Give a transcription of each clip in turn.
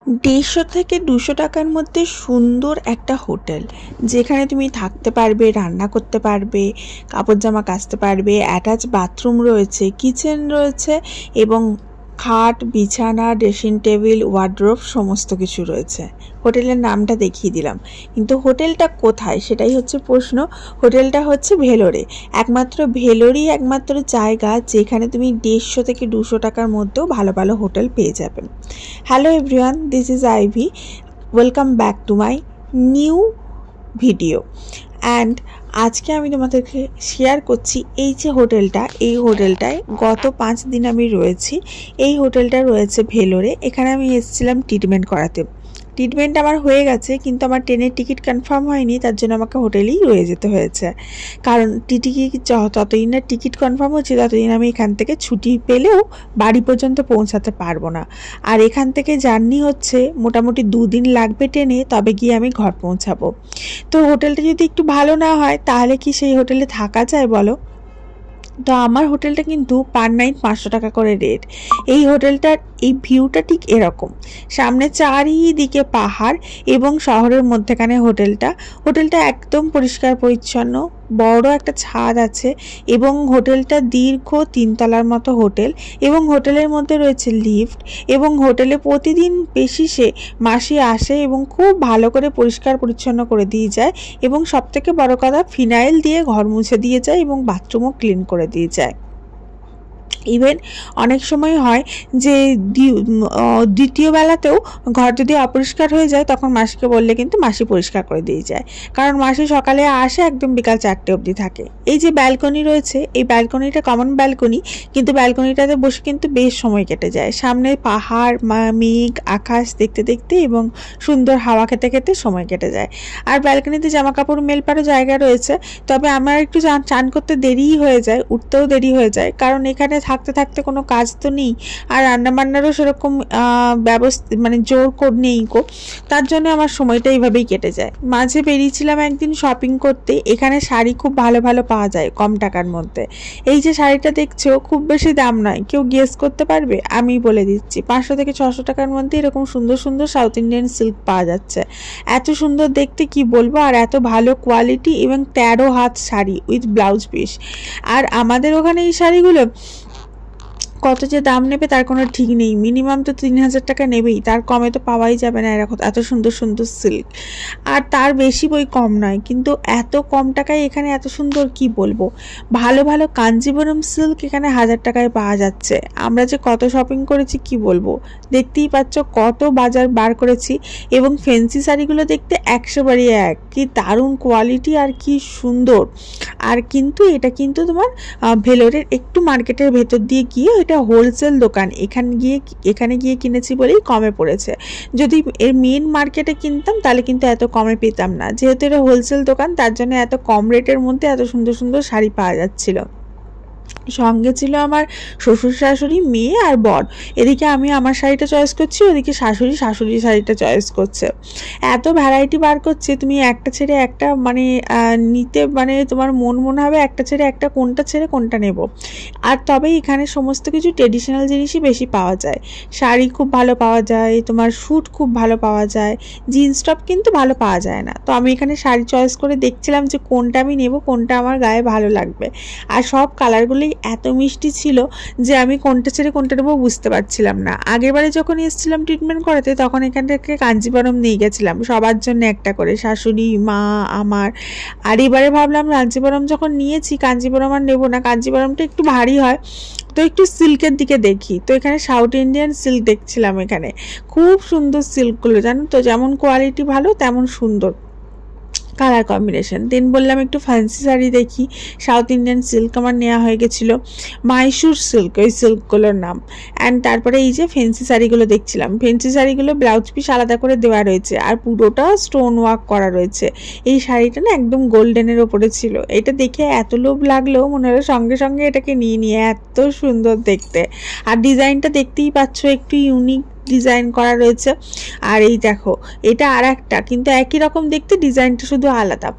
150 থেকে 200 টাকার মধ্যে সুন্দর একটা হোটেল, যেখানে তুমি থাকতে পারবে, রান্না করতে পারবে, কাপড় জামা কাচতে পারবে, অ্যাটাচ বাথরুম রয়েছে, কিচেন রয়েছে এবং খাট, বিছানা, ড্রেসিং টেবিল, ওয়ার্ড্রোব সমস্ত কিছু রয়েছে। হোটেলের নামটা দেখিয়ে দিলাম, কিন্তু হোটেলটা কোথায় সেটাই হচ্ছে প্রশ্ন। হোটেলটা হচ্ছে ভেলোরে। একমাত্র ভেলোরই একমাত্র জায়গা যেখানে তুমি 150 থেকে 200 টাকার মধ্যেও ভালো ভালো হোটেল পেয়ে যাবে। Hello everyone, this is Ivy. Welcome back to my new video. And আজকে আমি তোমাদেরকে শেয়ার করছি এই যে হোটেলটা, এই হোটেলটায় গত 5 দিন আমি রয়েছি। এই হোটেলটা রয়েছে ভেলোরে। এখানে আমি এসেছিলাম ট্রিটমেন্ট করাতে। ট্রিটমেন্ট আমার হয়ে গেছে, কিন্তু আমার ট্রেনের টিকিট কনফার্ম হয়নি, তার জন্য আমাকে হোটেলেই রয়ে যেতে হয়েছে। কারণ যতদিন না টিকিট কনফার্ম হচ্ছে ততদিন আমি এখান থেকে ছুটি পেলেও বাড়ি পর্যন্ত পৌঁছাতে পারবো না। আর এখান থেকে জার্নি হচ্ছে মোটামুটি 2 দিন লাগবে ট্রেনে, তবে গিয়ে আমি ঘর পৌঁছাবো। তো হোটেলটা যদি একটু ভালো না হয় তাহলে কি সেই হোটেলে থাকা যায় বলো? তো আমার হোটেলটা কিন্তু পার নাইট 500 টাকা করে রেট। এই হোটেলটার এই ভিউটা ঠিক এরকম, সামনে চারিদিকে পাহাড় এবং শহরের মধ্যেখানে হোটেলটা একদম পরিষ্কার পরিচ্ছন্ন, বড় একটা ছাদ আছে এবং হোটেলটা দীর্ঘ 3 তলার মতো হোটেল, এবং হোটেলের মধ্যে রয়েছে লিফট, এবং হোটেলে প্রতিদিন বেশিসে মাসি আসে এবং খুব ভালো করে পরিষ্কার পরিচ্ছন্ন করে দিয়ে যায়, এবং সবথেকে বড় কথা ফিনাইল দিয়ে ঘর মুছে দিয়ে যায় এবং বাথরুমও ক্লিন করে দিয়ে যায়। ইভেন অনেক সময় হয় যে দ্বিতীয় বেলাতেও ঘর যদি অপরিষ্কার হয়ে যায় তখন মাসিকে বললে কিন্তু মাসি পরিষ্কার করে দিয়ে যায়, কারণ মাসি সকালে আসে একদম বিকাল 4টে অবধি থাকে। এই যে ব্যালকনি রয়েছে, এই ব্যালকনিটা কমন ব্যালকনি, কিন্তু ব্যালকনিটাতে বসে কিন্তু বেশ সময় কেটে যায়। সামনে পাহাড়, মেঘ, আকাশ দেখতে দেখতে এবং সুন্দর হাওয়া খেতে খেতে সময় কেটে যায়। আর ব্যালকনিতে জামা কাপড় মেলপারও জায়গা রয়েছে, তবে আমার একটু চান করতে দেরিই হয়ে যায়, উঠতেও দেরি হয়ে যায়, কারণ এখানে থাকতে থাকতে কোনো কাজ তো নেই, আর রান্নাবান্নারও সেরকম ব্যবস্থা জোর নেই গো। তার জন্য আমার সময়টা এইভাবেই কেটে যায়। মাঝে বেরিয়েছিলাম একদিন শপিং করতে। এখানে শাড়ি খুব ভালো ভালো পাওয়া যায় কম টাকার মধ্যে। এই যে শাড়িটা দেখছো, খুব বেশি দাম নয়, কেউ গেস করতে পারবে? আমি বলে দিচ্ছি, 500 থেকে 600 টাকার মধ্যে এরকম সুন্দর সুন্দর সাউথ ইন্ডিয়ান সিল্ক পাওয়া যাচ্ছে। এত সুন্দর দেখতে কি বলবো, আর এত ভালো কোয়ালিটি, এবং 13 হাত শাড়ি উইথ ব্লাউজ পিস। আর আমাদের ওখানে এই শাড়িগুলো কত যে দাম নেবে তার কোনো ঠিক নেই, মিনিমাম তো 3000 টাকা নেবেই, তার কমে তো পাওয়াই যাবে না এরকম এত সুন্দর সুন্দর সিল্ক। আর তার বেশি বই কম নয়, কিন্তু এত কম টাকায় এখানে এত সুন্দর কি বলবো। ভালো ভালো কাঞ্জিবরম সিল্ক এখানে 1000 টাকায় পাওয়া যাচ্ছে। আমরা যে কত শপিং করেছি কি বলবো, দেখতেই পাচ্ছ কত বাজার বার করেছি। এবং ফ্যান্সি শাড়িগুলো দেখতে 100 বাড়ি 1, কি দারুণ কোয়ালিটি আর কি সুন্দর। আর কিন্তু এটা কিন্তু তোমার ভেলোরের একটু মার্কেটের ভেতর দিয়ে গিয়ে, এটা হোলসেল দোকান, এখানে গিয়ে কিনেছি বলেই কমে পড়েছে। যদি এর মেন মার্কেটে কিনতাম তাহলে কিন্তু এত কমে পেতাম না, যেহেতু এটা হোলসেল দোকান তার জন্য এত কম রেটের মধ্যে এত সুন্দর সুন্দর শাড়ি পাওয়া যাচ্ছিল। সঙ্গে ছিল আমার শ্বশুর শাশুড়ি, মেয়ে আর বর। এদিকে আমি আমার শাড়িটা চয়েস করছি, ওদিকে শাশুড়ি শাড়িটা চয়েস করছে। এত ভ্যারাইটি বার করছে, তুমি একটা ছেড়ে একটা নিতে তোমার মনে হবে একটা ছেড়ে একটা, কোনটা ছেড়ে কোনটা নেব। আর তবে এখানে সমস্ত কিছু ট্রেডিশনাল জিনিসই বেশি পাওয়া যায়। শাড়ি খুব ভালো পাওয়া যায়, তোমার স্যুট খুব ভালো পাওয়া যায়, জিন্স টপ কিন্তু ভালো পাওয়া যায় না। তো আমি এখানে শাড়ি চয়েস করে দেখছিলাম যে কোনটা আমি নেব, কোনটা আমার গায়ে ভালো লাগবে। আর সব কালারগুলোই এত মিষ্টি ছিল যে আমি কোনটা ছেড়ে কোনটা নেবো বুঝতে পারছিলাম না। আগেরবারে যখন এসেছিলাম ট্রিটমেন্ট করাতে তখন এখান থেকে কাঞ্জিবরম নিয়ে গেছিলাম সবার জন্য একটা করে, শাশুড়ি, মা, আমার। আর এবারে ভাবলাম কাঞ্জিবরম যখন নিয়েছি, কাঞ্জিবরম আর নেবো না, কাঞ্জিবরমটা একটু ভারী হয়, তো একটু সিল্কের দিকে দেখি। তো এখানে সাউথ ইন্ডিয়ান সিল্ক দেখছিলাম, এখানে খুব সুন্দর সিল্কগুলো, জানো তো, যেমন কোয়ালিটি ভালো তেমন সুন্দর কালার কম্বিনেশন। দেন বললাম একটু ফ্যান্সি শাড়ি দেখি। সাউথ ইন্ডিয়ান সিল্ক আমার নেওয়া হয়ে গেছিলো, মাইসুর সিল্ক ওই সিল্কগুলোর নাম। অ্যান্ড তারপরে এই যে ফ্যান্সি শাড়িগুলো দেখছিলাম, ফ্যান্সি শাড়িগুলো ব্লাউজ পিস আলাদা করে দেওয়া রয়েছে, আর পুরোটা স্টোন ওয়ার্ক করা রয়েছে। এই শাড়িটা না একদম গোল্ডেনের ওপরে ছিল। এটা দেখে এত লোভ লাগলো, মনে হলো সঙ্গে সঙ্গে এটাকে নিয়ে এত সুন্দর দেখতে। আর ডিজাইনটা দেখতেই পাচ্ছ, একটু ইউনিক ডিজাইন করা রয়েছে। আর এই দেখো এটা আর একটা, কিন্তু একই রকম দেখতে, ডিজাইনটা শুধু আলাদা।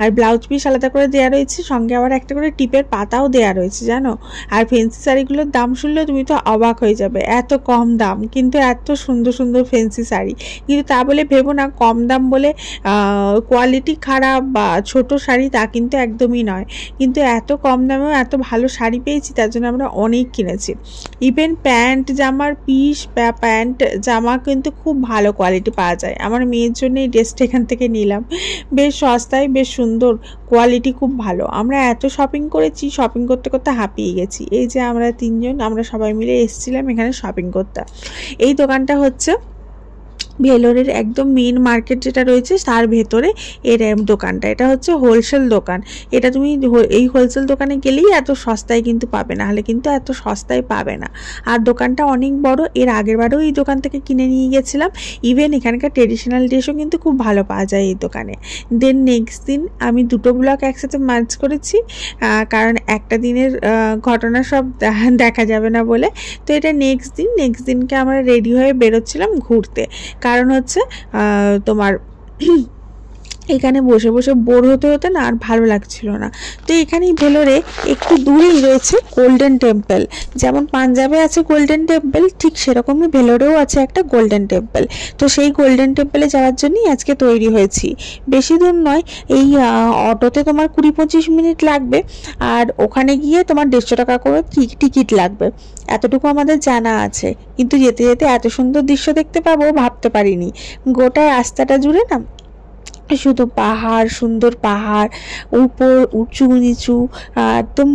আর ব্লাউজ পিস আলাদা করে দেওয়া রয়েছে, সঙ্গে আবার একটা করে টিপের পাতাও দেওয়া রয়েছে জানো। আর ফেন্সি শাড়িগুলোর দাম শুনলে তুমি তো অবাক হয়ে যাবে, এত কম দাম কিন্তু এত সুন্দর সুন্দর ফেন্সি শাড়ি। কিন্তু তা বলে ভেবো না কম দাম বলে কোয়ালিটি খারাপ বা ছোট শাড়ি, তা কিন্তু একদমই নয়। কিন্তু এত কম দামেও এত ভালো শাড়ি পেয়েছি, তার জন্য আমরা অনেক কিনেছি। ইভেন প্যান্ট জামার পিস, প্যান্ট জামা কিন্তু খুব ভালো কোয়ালিটি পাওয়া যায়। আমার মেয়ের জন্য এই ড্রেসটা এখান থেকে নিলাম, বেশ সস্তায়, বেশ সুন্দর, কোয়ালিটি খুব ভালো। আমরা এত শপিং করেছি, শপিং করতে করতে হাঁপিয়ে গেছি। এই যে আমরা তিনজন, আমরা সবাই মিলে এসেছিলাম এখানে শপিং করতে। এই দোকানটা হচ্ছে ভেলোরের একদম মেন মার্কেট যেটা রয়েছে তার ভেতরে এর দোকানটা। এটা হচ্ছে হোলসেল দোকান। এটা তুমি এই হোলসেল দোকানে গেলেই এত সস্তায় কিন্তু পাবে না, হলে কিন্তু এত সস্তায় পাবে না। আর দোকানটা অনেক বড়, এর আগের বারেও এই দোকান থেকে কিনে নিয়ে গেছিলাম। ইভেন এখানকার ট্রেডিশনাল ড্রেসও কিন্তু খুব ভালো পাওয়া যায় এই দোকানে। দেন নেক্সট দিন আমি দুটো ব্লগ একসাথে মার্চ করেছি, কারণ একটা দিনের ঘটনা সব দেখা যাবে না বলে। তো এটা নেক্সট দিনকে আমরা রেডি হয়ে বেরোচ্ছিলাম ঘুরতে, কারণ হচ্ছে তোমার এখানে বসে বসে বোর হতে হতে না আর ভালো লাগছিল না। তো এখানেই ভেলোরে একটু দূরেই রয়েছে গোল্ডেন টেম্পল। যেমন পাঞ্জাবে আছে গোল্ডেন টেম্পল, ঠিক সেরকমই ভেলোরেও আছে একটা গোল্ডেন টেম্পল। তো সেই গোল্ডেন টেম্পলে যাওয়ার জন্যই আজকে তৈরি হয়েছি। বেশি দূর নয়, এই অটোতে তোমার 20-25 মিনিট লাগবে, আর ওখানে গিয়ে তোমার 150 টাকা করে টিকিট লাগবে। এতটুকু আমাদের জানা আছে, কিন্তু যেতে যেতে এত সুন্দর দৃশ্য দেখতে পাবো ভাবতে পারিনি। গোটা রাস্তাটা জুড়ে না শুধু পাহাড়, সুন্দর পাহাড়, উপর উঁচু নিচু, একদম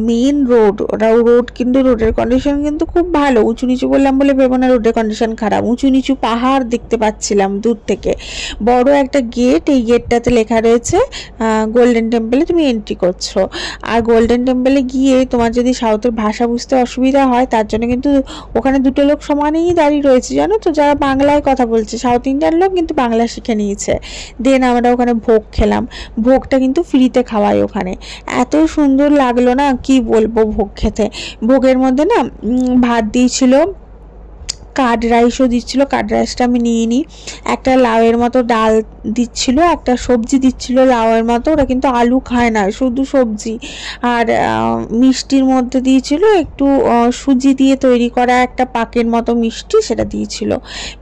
মেন রোড কিন্তু রোডের কন্ডিশন কিন্তু খুব ভালো। উঁচু নিচু বললাম বলে ভেবো না রোডের কন্ডিশন খারাপ। উঁচু নিচু পাহাড় দেখতে পাচ্ছিলাম দূর থেকে। বড় একটা গেট, এই গেটটাতে লেখা রয়েছে গোল্ডেন টেম্পলে তুমি এন্ট্রি করছো। আর গোল্ডেন টেম্পলে গিয়ে তোমার যদি সাউথের ভাষা বুঝতে অসুবিধা হয়, তার জন্য কিন্তু ওখানে দুটো লোক সমানেই দাঁড়িয়ে রয়েছে জানো তো, যারা বাংলায় কথা বলছে, সাউথ ইন্ডিয়ান লোক কিন্তু বাংলা শিখে নিয়েছে। দেন আমরা ওখানে ভোগ খেলাম। ভোগটা কিন্তু ফ্রিতে খাওয়াই ওখানে। এত সুন্দর লাগলো না, কি বলবো ভোগ খেতে। ভোগের মধ্যে না ভাত দিয়েছিল, কার্ড রাইসও দিচ্ছিলো। কার্ড রাইসটা আমি নিয়ে নিই। একটা লাউয়ের মতো ডাল দিচ্ছিলো, একটা সবজি দিচ্ছিলো লাউয়ের মতো, ওরা কিন্তু আলু খায় না, শুধু সবজি। আর মিষ্টির মধ্যে দিয়েছিল একটু সুজি দিয়ে তৈরি করা একটা পাকের মতো মিষ্টি, সেটা দিয়েছিল।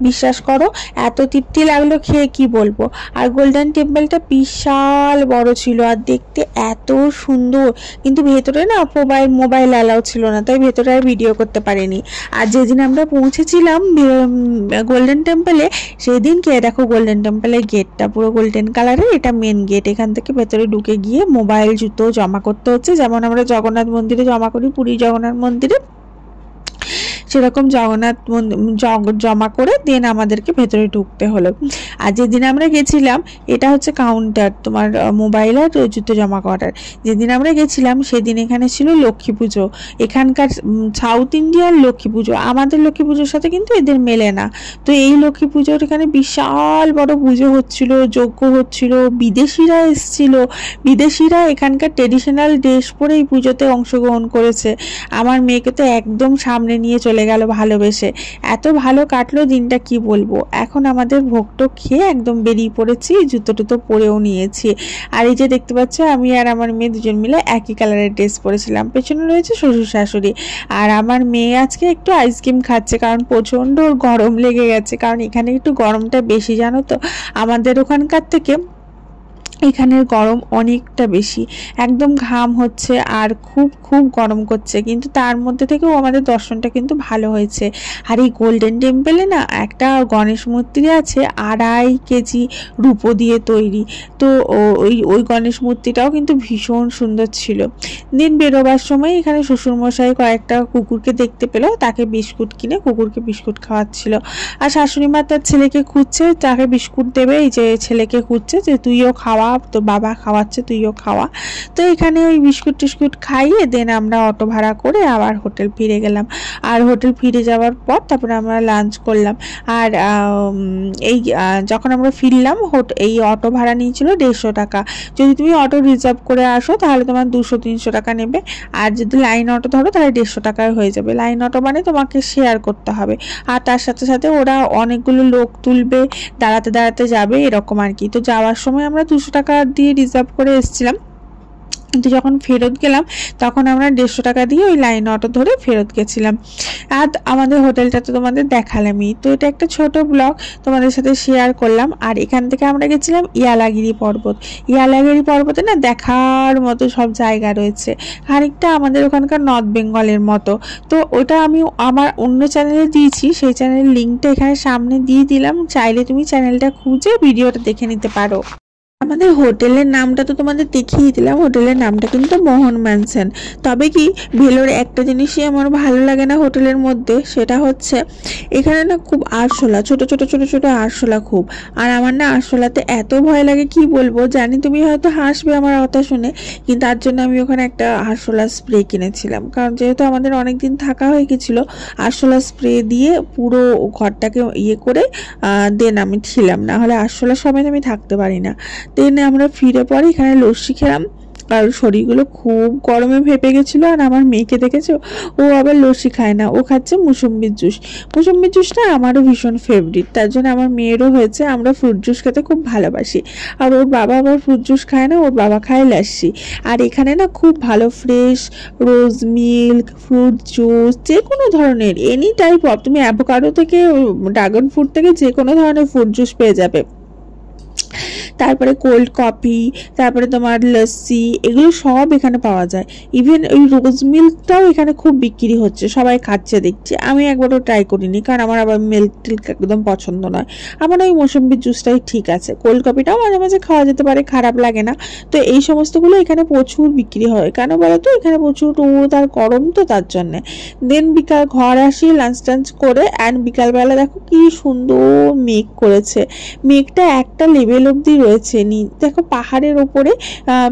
বিশ্বাস করো এত তৃপ্তি লাগলো খেয়ে, কি বলবো। আর গোল্ডেন টেম্পলটা বিশাল বড় ছিল আর দেখতে এত সুন্দর, কিন্তু ভেতরে না মোবাইল অ্যালাউ ছিল না, তাই ভেতরে আর ভিডিও করতে পারিনি। আর যেদিন আমরা পৌঁছেছিলাম গোল্ডেন টেম্পলে, সেদিনকে দেখো গোল্ডেন টেম্পলের গেটটা পুরো গোল্ডেন কালারের, এটা মেন গেট। এখান থেকে ভেতরে ঢুকে গিয়ে মোবাইল জুতো জমা করতে হচ্ছে, যেমন আমরা জগন্নাথ মন্দিরে জমা করি, পুরী জগন্নাথ মন্দিরে, সেরকম জমা করে দেন আমাদেরকে ভেতরে ঢুকতে হলো। আর যেদিন আমরা গেছিলাম, এটা হচ্ছে কাউন্টার তোমার মোবাইল আর জুতো জমা করার। যেদিন আমরা গেছিলাম সেদিন এখানে ছিল লক্ষ্মী পুজো। এখানকার সাউথ ইন্ডিয়ার লক্ষ্মী পুজো আমাদের লক্ষ্মী পুজোর সাথে কিন্তু এদের মেলে না। তো এই লক্ষ্মী পুজোর এখানে বিশাল বড় পুজো হচ্ছিল, যজ্ঞ হচ্ছিল, বিদেশিরা এসেছিল। বিদেশিরা এখানকার ট্রেডিশনাল ড্রেস পরে এই পুজোতে অংশগ্রহণ করেছে। আমার মেয়েকে তো একদম সামনে নিয়ে চলে গেল ভালোবেসে। এত ভালো কাটলো দিনটা, কি বলবো। এখন আমাদের ভোগটো খেয়ে একদম বেরিয়ে পড়েছি, জুতো টুতো পরেও নিয়েছি। আর এই যে দেখতে পাচ্ছ, আমি আর আমার মেয়ে দুজন মিলে একই কালারের ড্রেস পরেছিলাম। পেছনে রয়েছে শ্বশুর শাশুড়ি। আর আমার মেয়ে আজকে একটু আইসক্রিম খাচ্ছে, কারণ প্রচণ্ড গরম লেগে গেছে। কারণ এখানে একটু গরমটা বেশি জানো তো, আমাদের ওখানকার থেকে এখানের গরম অনেকটা বেশি, একদম ঘাম হচ্ছে আর খুব খুব গরম করছে। কিন্তু তার মধ্যে থেকেও আমাদের দর্শনটা কিন্তু ভালো হয়েছে। আর এই গোল্ডেন টেম্পলে না একটা গণেশ মূর্তি আছে 2.5 কেজি রূপো দিয়ে তৈরি। তো ওই গণেশ মূর্তিটাও কিন্তু ভীষণ সুন্দর ছিল। দিন বেরোবার সময় এখানে শ্বশুরমশাই কয়েকটা কুকুরকে দেখতে পেলো, তাকে বিস্কুট কিনে কুকুরকে বিস্কুট খাওয়াচ্ছিল। আর শাশুড়ি মা তার ছেলেকে খুঁজছে, তাকে বিস্কুট দেবে, এই যে ছেলেকে খুঁজছে যে তুইও খাওয়া, খাওয়া, তো বাবা খাওয়াচ্ছে, তুইও খাওয়া। তো এখানে ওই বিস্কুট টিস্কুট খাইয়ে দেন আমরা অটো ভাড়া করে আবার হোটেল ফিরে গেলাম। আর হোটেল ফিরে যাওয়ার পর তারপরে আমরা লাঞ্চ করলাম। আর এই যখন আমরা ফিরলাম এই অটো ভাড়া নিয়েছিল 150 টাকা। যদি তুমি অটো রিজার্ভ করে আসো তাহলে তোমার 200-300 টাকা নেবে, আর যদি লাইন অটো ধরো তাহলে 150 টাকায় হয়ে যাবে। লাইন অটো মানে তোমাকে শেয়ার করতে হবে, আর তার সাথে সাথে ওরা অনেকগুলো লোক তুলবে, দাঁড়াতে দাঁড়াতে যাবে এরকম আর কি। তো যাওয়ার সময় আমরা 200 টাকা দিয়ে রিজার্ভ করে এসেছিলাম, কিন্তু যখন ফেরত গেলাম তখন আমরা 150 টাকা দিয়ে ওই লাইন অটো ধরে ফেরত গেছিলাম। আর আমাদের হোটেলটা তো তোমাদের দেখালামই। তো এটা একটা ছোট ব্লগ তোমাদের সাথে শেয়ার করলাম। আর এখান থেকে আমরা গেছিলাম ইয়ালাগিরি পর্বত। ইয়ালাগিরি পর্বতে না দেখার মতো সব জায়গা রয়েছে, খানিকটা আমাদের ওখানকার নর্থ বেঙ্গলের মতো। তো ওটা আমি আমার অন্য চ্যানেলে দিয়েছি, সেই চ্যানেলের লিঙ্কটা এখানে সামনে দিয়ে দিলাম, চাইলে তুমি চ্যানেলটা খুঁজে ভিডিওটা দেখে নিতে পারো। আমাদের হোটেলের নামটা তো তোমাদের দেখিয়ে দিলাম, হোটেলের নামটা কিন্তু মোহন ম্যানসন। তবে কি ভেলোরে একটা জিনিসই আমার ভালো লাগে না হোটেলের মধ্যে, সেটা হচ্ছে এখানে না খুব আরশোলা, ছোট ছোট ছোট ছোট আরশোলা খুব। আর আমার না আরশোলাতে এত ভয় লাগে কি বলবো, জানি তুমি হয়তো হাসবে আমার কথা শুনে, কিন্তু তার জন্য আমি ওখানে একটা আরশোলা স্প্রে কিনেছিলাম। কারণ যেহেতু আমাদের অনেক দিন থাকা হয়ে গেছিলো, আরশোলা স্প্রে দিয়ে পুরো ঘরটাকে করে দেন আমি ছিলাম, না হলে আরশোলার সময় আমি থাকতে পারি না। দেন আমরা ফিরে পরে এখানে লস্যি খেলাম, কারণ শরীরগুলো খুব গরমে ভেপে গেছিলো। আর আমার মেয়েকে দেখেছো, ও আবার লস্যি খায় না, ও খাচ্ছে মুসম্বির জুস। মুসম্বির জুসটা আমারও ভীষণ ফেভারিট, তার জন্য আমার মেয়েরও হয়েছে। আমরা ফ্রুট জুস খেতে খুব ভালোবাসি, আর ওর বাবা আবার ফ্রুট জুস খায় না, ওর বাবা খায় লাস্সি। আর এখানে না খুব ভালো ফ্রেশ রোজ মিল্ক, ফ্রুট জুস, যে কোনো ধরনের এনি টাইপ অফ, তুমি অ্যাভোকাডো থেকে ড্রাগন ফ্রুট থেকে যে কোনো ধরনের ফ্রুট জুস পেয়ে যাবে। তারপরে কোল্ড কফি, তারপরে তোমার লস্যি, এগুলো সব এখানে পাওয়া যায়। ইভেন ওই রোজ মিল্কটাও এখানে খুব বিক্রি হচ্ছে, সবাই খাচ্ছে দেখছি। আমি একবারও ট্রাই করিনি, কারণ আমার আবার মিল্ক টিল্ক একদম পছন্দ নয়। আমার ওই মৌসম্বির জুসটাই ঠিক আছে। কোল্ড কফিটাও মাঝে মাঝে খাওয়া যেতে পারে, খারাপ লাগে না। তো এই সমস্তগুলো এখানে প্রচুর বিক্রি হয়, কেন বলো তো, এখানে প্রচুর রোদ আর গরম, তো তার জন্যে। দেন বিকাল ঘর আসি লাঞ্চ টাঞ্চ করে, অ্যান্ড বিকালবেলা দেখো কি সুন্দর মেঘ করেছে। মেঘটা একটা লেভেল অব্দি রয়েছে, দেখো পাহাড়ের ওপরে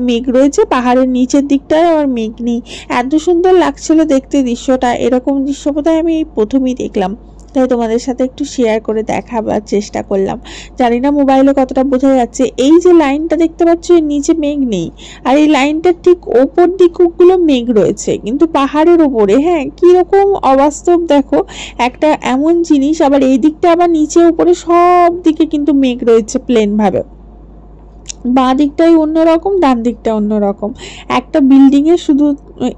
মেঘ রয়েছে, পাহাড়ের নিচের দিকটায় আবার মেঘ নেই। এত সুন্দর লাগছিল দেখতে দৃশ্যটা, এরকম দৃশ্য বোধহয় আমি এই প্রথমেই দেখলাম, তাই তোমাদের সাথে একটু শেয়ার করে দেখাবার চেষ্টা করলাম। জানি না মোবাইলে কতটা বোঝা যাচ্ছে। এই যে লাইনটা দেখতে পাচ্ছ, এর নিচে মেঘ নেই, আর এই লাইনটার ঠিক ওপর দিকগুলো মেঘ রয়েছে, কিন্তু পাহাড়ের ওপরে। হ্যাঁ, কিরকম অবাস্তব দেখো একটা এমন জিনিস। আবার এই দিকটা আবার নিচে উপরে সব দিকে কিন্তু মেঘ রয়েছে প্লেন ভাবে, বাঁ দিকটাই অন্যরকম, ডান দিকটা অন্যরকম, একটা বিল্ডিং এর শুধু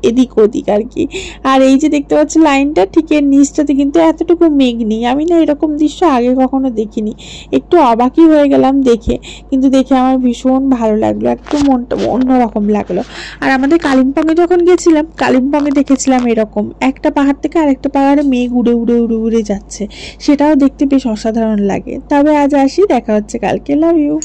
এদিক ওদিক আর কি। আর এই যে দেখতে পাচ্ছি লাইনটা, ঠিক এর নিচটাতে কিন্তু এতটুকু মেঘ নেই। আমি না এরকম দৃশ্য আগে কখনো দেখিনি, একটু অবাকই হয়ে গেলাম দেখে, কিন্তু দেখে আমার ভীষণ ভালো লাগলো, একটু মনটা অন্যরকম লাগলো। আর আমাদের কালিম্পংয়ে যখন গেছিলাম, কালিম্পংয়ে দেখেছিলাম এরকম একটা পাহাড় থেকে আরেকটা পাহাড়ে মেঘ উড়ে উড়ে উড়ে উড়ে যাচ্ছে, সেটাও দেখতে বেশ অসাধারণ লাগে। তবে আজ আসি, দেখা হচ্ছে কালকে। Love you.